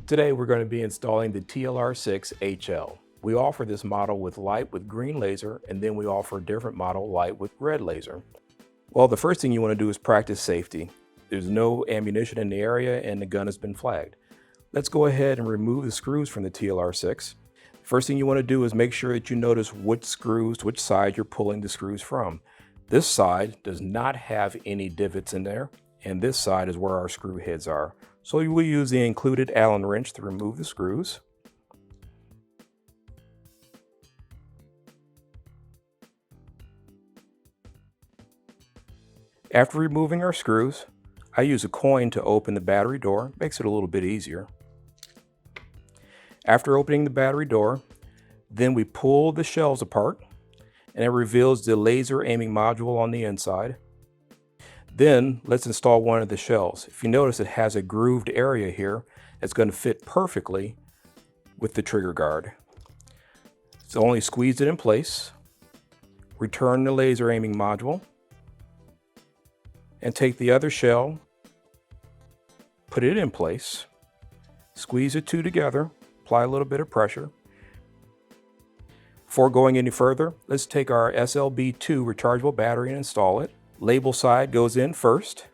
Today we're going to be installing the TLR-6 HL. We offer this model with light with green laser, and then we offer a different model, light with red laser. Well, the first thing you want to do is practice safety. There's no ammunition in the area and the gun has been flagged. Let's go ahead and remove the screws from the TLR-6. First thing you want to do is make sure that you notice which side you're pulling the screws from. This side does not have any divots in there, and this side is where our screw heads are. So we'll use the included Allen wrench to remove the screws. After removing our screws, I use a coin to open the battery door. Makes it a little bit easier. After opening the battery door, then we pull the shells apart, and it reveals the laser aiming module on the inside. Then let's install one of the shells. If you notice, it has a grooved area here that's going to fit perfectly with the trigger guard. So only squeeze it in place, return the laser aiming module, and take the other shell, put it in place, squeeze the two together, apply a little bit of pressure. Before going any further, let's take our SLB2 rechargeable battery and install it. Label side goes in first.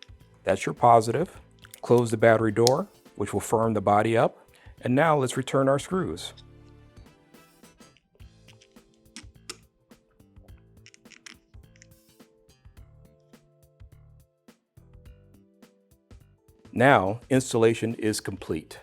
That's your positive. Close the battery door, which will firm the body up. And now let's return our screws. Now, installation is complete.